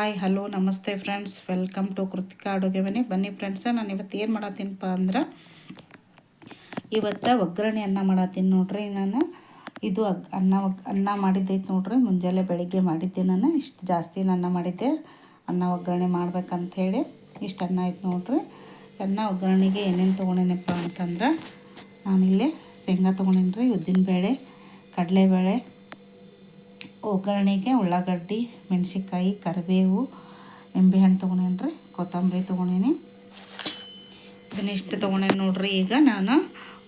Hi hello ನಮಸ್ತೆ friends, welcome to Krithika ಅಡುಗೆ ಮನೆ. ಬನ್ನಿ ಫ್ರೆಂಡ್ಸ, ನಾನು ಇವತ್ತು ಏನು ಮಾಡತ್ತೀನಪ್ಪ ಅಂದ್ರೆ ಇವತ್ತು ಒಗ್ಗರಣೆ ಅನ್ನ ಮಾಡತ್ತೀನಿ ನೋಡ್ರಿ. ನಾನು ಇದು ಅನ್ನ ಮಾಡಿದ್ದೈತೆ ನೋಡ್ರಿ. ಮುಂಜಾನೆ ಬೆಳಿಗ್ಗೆ ಮಾಡಿದ್ದೆ. ನಾನು ಇಷ್ಟು ಜಾಸ್ತಿ ಅನ್ನ ಮಾಡಿದ್ದೆ. ಅನ್ನ ಒಗ್ಗರಣೆ ಮಾಡ್ಬೇಕಂತ ಹೇಳಿ ಇಷ್ಟು ಅನ್ನ ಐತೆ ನೋಡ್ರಿ. ಅನ್ನ ಒಗ್ಗರಣೆಗೆ ಏನೇನು ತೊಗೊಂಡೇನಪ್ಪ ಅಂತಂದ್ರೆ, ನಾನಿಲ್ಲಿ ಶೇಂಗಾ ತೊಗೊಂಡೇನಿ ರೀ, ಉದ್ದಿನಬೇಳೆ, ಕಡಲೆಬೇಳೆ, ಒಗ್ಗರಣೆಗೆ ಉಳ್ಳಾಗಡ್ಡಿ, ಮೆಣಸಿನ್ಕಾಯಿ, ಕರಿಬೇವು, ನಿಂಬೆಹಣ್ಣು ತೊಗೊಂಡೇನಿ ರೀ, ಕೊತ್ತಂಬರಿ ತೊಗೊಂಡೇನಿ. ಇದನ್ನಿಷ್ಟು ತೊಗೊಂಡೇನಿ ನೋಡ್ರಿ. ಈಗ ನಾನು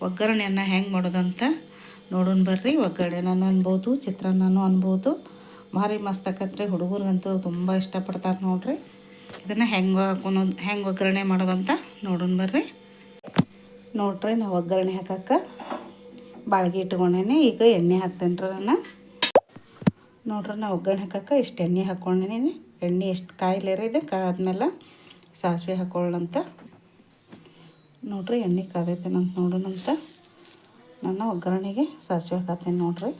ಒಗ್ಗರಣೆಯನ್ನು ಹೆಂಗೆ ಮಾಡೋದಂತ ನೋಡೋಣ ಬರ್ರಿ. ಒಗ್ಗರಣೆನೂ ಅನ್ಬೋದು, ಚಿತ್ರಾನ್ನನೂ ಅನ್ಬೋದು. ಭಾರಿ ಮಸ್ತ್ ಆಕತ್ರಿ. ಹುಡುಗರಿಗಂತೂ ತುಂಬ ಇಷ್ಟಪಡ್ತಾರೆ ನೋಡ್ರಿ. ಇದನ್ನು ಹೆಂಗೆ ಒಗ್ಗರಣೆ ಮಾಡೋದಂತ ನೋಡೋಣ ಬರ್ರಿ. ನೋಡ್ರಿ, ನಾವು ಒಗ್ಗರಣೆ ಹಾಕಕ್ಕೆ ಬಾಳ್ಗೆ ಇಟ್ಕೊಂಡೇನಿ. ಈಗ ಎಣ್ಣೆ ಹಾಕ್ತೇನೆ ರೀ ನಾನು. ನೋಡ್ರಿ, ನಾವು ಒಗ್ಗರಣೆ ಹಾಕಕ್ಕೆ ಇಷ್ಟು ಎಣ್ಣೆ ಹಾಕ್ಕೊಂಡಿನಿ. ಎಣ್ಣೆ ಎಷ್ಟು ಕಾಯಿಲೆರಿ ಇದೆ. ಕಾದ್ಮೇಲೆ ಸಾಸಿವೆ ಹಾಕೊಳ್ಳೋಣಂತ. ನೋಡ್ರಿ, ಎಣ್ಣೆ ಕಾದೈತೇನಂತ ನೋಡೋಣಂತ. ನಾನು ಒಗ್ಗರಣೆಗೆ ಸಾಸಿವೆ ಹಾಕತ್ತೀನಿ ನೋಡ್ರಿ.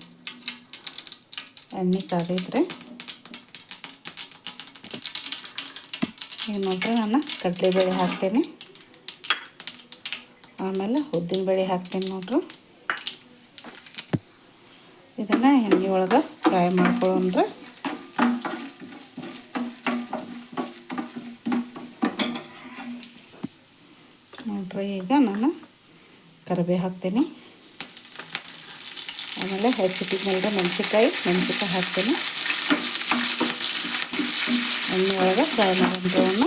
ಎಣ್ಣೆ ಕಾದೈತ್ರಿ. ಈಗ ನೋಡ್ರಿ, ನಾನು ಕಡಲೆಬೇಳೆ ಹಾಕ್ತೀನಿ. ಆಮೇಲೆ ಉದ್ದಿನಬೇಳೆ ಹಾಕ್ತೀನಿ ನೋಡ್ರಿ. ಇದನ್ನು ಎಣ್ಣೆ ಒಳಗೆ ಫ್ರೈ ಮಾಡ್ಕೊಳ್ಳೋಣ್ರಿ. ನೋಡ್ರಿ, ಈಗ ನಾನು ಕರಿಬೇವು ಹಾಕ್ತೀನಿ. ಆಮೇಲೆ ಹೆಚ್ಚಿಟ್ಟಿದ್ಮೇಲೆ ಮೆಣಸಿನ್ಕಾಯಿ ಹಾಕ್ತೀನಿ. ಎಣ್ಣೆ ಒಳಗೆ ಫ್ರೈ ಮಾಡೋಣ.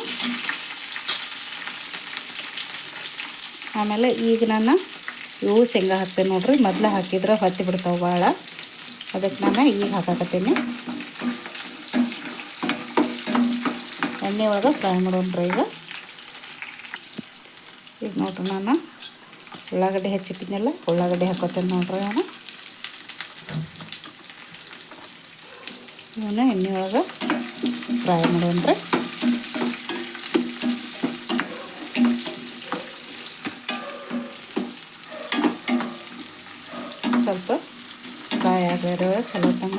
ಆಮೇಲೆ ಈಗ ನಾನು ಇವು ಶೇಂಗಾ ಹಾಕ್ತೇನೆ ನೋಡ್ರಿ. ಮೊದಲು ಹಾಕಿದ್ರೆ ಹೊತ್ತಿ ಬಿಡ್ತಾವೆ ಭಾಳ. ಅದಕ್ಕೆ ನಾನು ಈಗ ಹಾಕಾಕತ್ತೀನಿ. ಎಣ್ಣೆ ಒಳಗೆ ಫ್ರೈ ಮಾಡೋಣ್ರಿ. ಈಗ ನೋಡ್ರಿ, ನಾನು ಉಳ್ಳಾಗಡ್ಡೆ ಹೆಚ್ಚಿಟ್ಟಿದ್ನೆಲ್ಲ ಉಳ್ಳಾಗಡ್ಡೆ ಹಾಕೋತೇನೆ ನೋಡ್ರಿ. ನಾನು ಇವನ್ನ ಎಣ್ಣೆ ಒಳಗೆ ಫ್ರೈ ಮಾಡೋಣ್ರಿ. ಸ್ವಲ್ಪ ಫ್ರೈ ಆಗ್ಯಾರ ಚಲೋ ತಂಗ.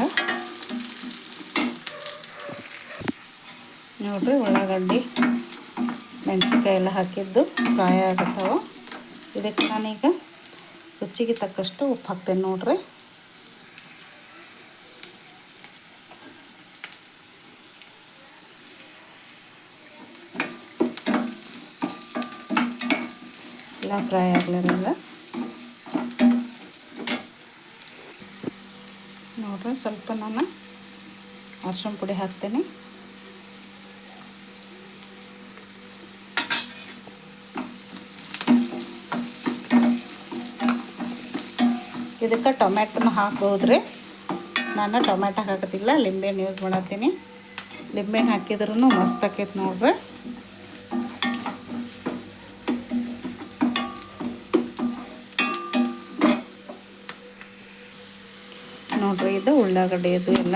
ನೋಡ್ರಿ, ಉಳ್ಳಾಗಡ್ಡಿ, ಮೆಣಸಿನ್ಕಾಯಿ ಎಲ್ಲ ಹಾಕಿದ್ದು ಫ್ರೈ ಆಗತ್ತಾವ. ಇದಕ್ಕೆ ನಾನೀಗ ರುಚಿಗೆ ತಕ್ಕಷ್ಟು ಉಪ್ಪು ಹಾಕ್ತೇನೆ ನೋಡ್ರಿ. ಎಲ್ಲ ಫ್ರೈ ಆಗ್ಲಿರಲ್ಲ ನೋಡ್ರಿ. ಸ್ವಲ್ಪ ನಾನು ಅರಿಶಿಣ ಪುಡಿ ಹಾಕ್ತೇನೆ. ಇದಕ್ಕೆ ಟೊಮ್ಯಾಟೊನ ಹಾಕ್ಬೋದ್ರಿ. ನಾನು ಟೊಮ್ಯಾಟೊ ಹಾಕತ್ತಿಲ್ಲ, ಲಿಂಬೆಹಣ್ಣು ಯೂಸ್ ಮಾಡತ್ತೀನಿ. ಲಿಂಬೆಹಣ್ಣು ಹಾಕಿದ್ರೂ ಮಸ್ತ್ ಆಕೈತೆ ನೋಡ್ರಿ. ನೋಡ್ರಿ, ಇದು ಉಳ್ಳಾಗಡ್ಡೆ ಇದು ಎಲ್ಲ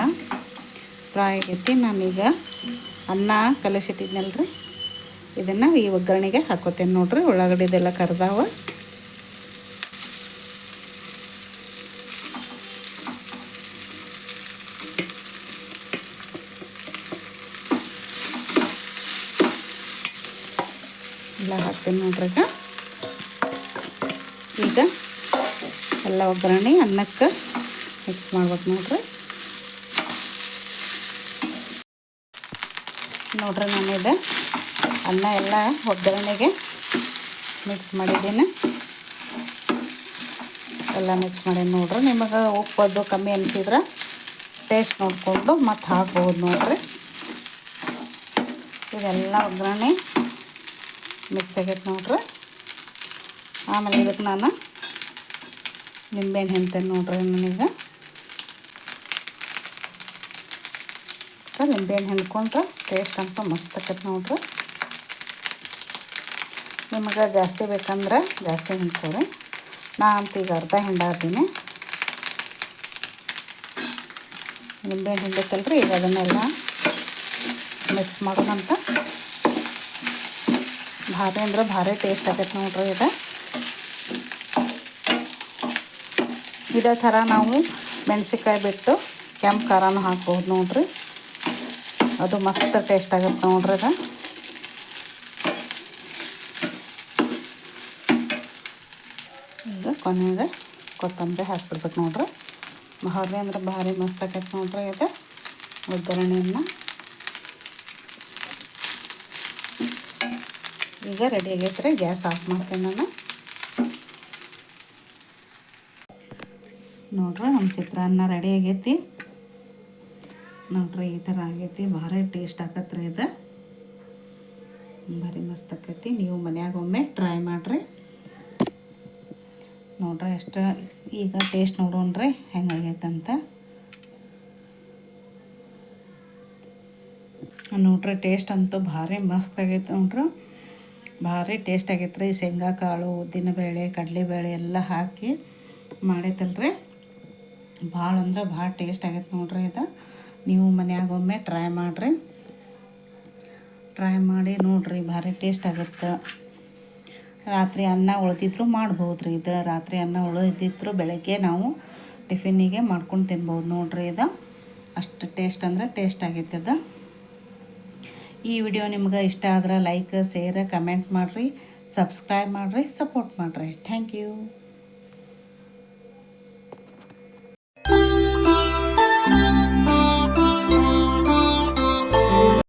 ಫ್ರೈ ಆಗೈತಿ. ನಾನೀಗ ಅನ್ನ ಕಲಸಿಟ್ಟಿದ್ನಲ್ರಿ, ಇದನ್ನು ಈ ಒಗ್ಗರಣೆಗೆ ಹಾಕೋತೇನೆ ನೋಡ್ರಿ. ಉಳ್ಳಾಗಡ್ಡೆದೆಲ್ಲ ಕರ್ದಾವ. ಎಲ್ಲ ಹಾಕ್ತೇನೆ ನೋಡ್ರಿ. ಈಗ ಎಲ್ಲ ಒಗ್ಗರಣೆ ಅನ್ನಕ್ಕೆ ಮಿಕ್ಸ್ ಮಾಡ್ಬೇಕು ನೋಡ್ರಿ. ನೋಡ್ರಿ, ನಾನಿದೆ ಅನ್ನ ಎಲ್ಲ ಒಗ್ಗರಣೆಗೆ ಮಿಕ್ಸ್ ಮಾಡಿದ್ದೀನಿ. ಎಲ್ಲ ಮಿಕ್ಸ್ ಮಾಡೀನಿ ನೋಡ್ರಿ. ನಿಮಗೆ ಉಪ್ಪು ಕಮ್ಮಿ ಅನಿಸಿದ್ರೆ ಟೇಸ್ಟ್ ನೋಡಿಕೊಂಡು ಮತ್ತೆ ಹಾಕ್ಬೋದು ನೋಡ್ರಿ. ಇದೆಲ್ಲ ಒಗ್ಗರಣೆ ಮಿಕ್ಸ್ ಆಗೈತೆ ನೋಡ್ರಿ. ಆಮೇಲೆ ಇದಕ್ಕೆ ನಾನು ನಿಂಬೆಹಣ್ಣು ಹಿಂಡ್ತೇನೆ ನೋಡ್ರಿ. ನನಗೆ ನಿಂಬೆಹಣ್ಣು ಹಿಂಡ್ಕೊಂಡ್ರೆ ಟೇಸ್ಟ್ ಅಂತ ಮಸ್ತ್ ಆಕೈತೆ ನೋಡ್ರಿ. ನಿಮಗೆ ಜಾಸ್ತಿ ಬೇಕಂದ್ರೆ ಜಾಸ್ತಿ ಹಿಂಡ್ಕೊರಿ. ನಾ ಅಂತ ಈಗ ಅರ್ಧ ಹಿಂಡಾತೀನಿ. ನಿಂಬೆಹಣ್ಣು ಹಿಂಡೈತಲ್ರಿ. ಈಗ ಅದನ್ನೆಲ್ಲ ಮಿಕ್ಸ್ ಮಾಡೋಣಂತ. ಭಾರಿ ಅಂದ್ರೆ ಭಾರಿ ಟೇಸ್ಟ್ ಆಗೈತೆ ನೋಡ್ರಿ. ಇದೇ ಥರ ನಾವು ಮೆಣಸಿನ್ಕಾಯಿ ಬಿಟ್ಟು ಕೆಂಪು ಖಾರನೂ ಹಾಕ್ಬೋದು ನೋಡ್ರಿ. ಅದು ಮಸ್ತ್ ಟೇಸ್ಟ್ ಆಗುತ್ತೆ ನೋಡ್ರಿ ಅದು. ಈಗ ಕೊನೆಗೆ ಕೊತ್ತಂಬರಿ ಹಾಕ್ಬಿಡ್ಬೇಕು ನೋಡ್ರಿ. ಭಾರಿ ಅಂದ್ರೆ ಭಾರಿ ಮಸ್ತ್ ಆಕೈತೆ ನೋಡ್ರಿ ಇದು ಒಗ್ಗರಣೆಯನ್ನು. ಈಗ ರೆಡಿ ಆಗೈತೆ ರೀ. ಗ್ಯಾಸ್ ಆಫ್ ಮಾಡ್ತೀನಿ ನಾನು. ನೋಡ್ರಿ ನಮ್ಮ ಚಿತ್ರಾನ್ನ ರೆಡಿ ಆಗೈತಿ ನೋಡ್ರಿ. ಈ ಥರ ಆಗೈತಿ. ಭಾರಿ ಟೇಸ್ಟ್ ಆಕತ್ರಿ ಇದು. ಭಾರಿ ಮಸ್ತ್ ಆಕೈತಿ. ನೀವು ಮನ್ಯಾಗ ಒಮ್ಮೆ ಟ್ರೈ ಮಾಡಿರಿ ನೋಡ್ರಿ. ಎಷ್ಟು ಈಗ ಟೇಸ್ಟ್ ನೋಡೋಣ್ರಿ ಹೆಂಗಾಗೈತಂತ ನೋಡ್ರಿ. ಟೇಸ್ಟ್ ಅಂತೂ ಭಾರಿ ಮಸ್ತ್ ಆಗೈತೆ ನೋಡ್ರಿ. ಭಾರಿ ಟೇಸ್ಟ್ ಆಗೈತೆ ರೀ. ಶೇಂಗಾ ಕಾಳು, ಉದ್ದಿನಬೇಳೆ, ಕಡಲೆಬೇಳೆ ಎಲ್ಲ ಹಾಕಿ ಮಾಡೈತಲ್ರಿ. ಭಾಳ ಅಂದ್ರೆ ಭಾಳ ಟೇಸ್ಟ್ ಆಗೈತೆ ನೋಡ್ರಿ ಇದು. ನೀವು ಮನ್ಯಾಗ ಒಮ್ಮೆ ಟ್ರೈ ಮಾಡಿರಿ. ಟ್ರೈ ಮಾಡಿ ನೋಡಿರಿ. ಭಾರಿ ಟೇಸ್ಟ್ ಆಗುತ್ತೆ. ರಾತ್ರಿ ಅನ್ನ ಉಳಿದಿದ್ರು ಮಾಡ್ಬೋದು ರೀ ಇದು. ರಾತ್ರಿ ಅನ್ನ ಉಳಿದಿದ್ರು ಬೆಳಗ್ಗೆ ನಾವು ಟಿಫಿನಿಗೆ ಮಾಡ್ಕೊಂಡು ತಿನ್ಬೋದು ನೋಡ್ರಿ ಇದು. ಅಷ್ಟು ಟೇಸ್ಟ್ ಅಂದ್ರೆ ಟೇಸ್ಟ್ ಆಗೈತೆ ಇದು. ಈ ವಿಡಿಯೋ ನಿಮ್ಗೆ ಇಷ್ಟ ಆದ್ರೆ ಲೈಕ್, ಶೇರ್, ಕಮೆಂಟ್ ಮಾಡಿರಿ, ಸಬ್ಸ್ಕ್ರೈಬ್ ಮಾಡಿರಿ, ಸಪೋರ್ಟ್ ಮಾಡಿರಿ. Thank you.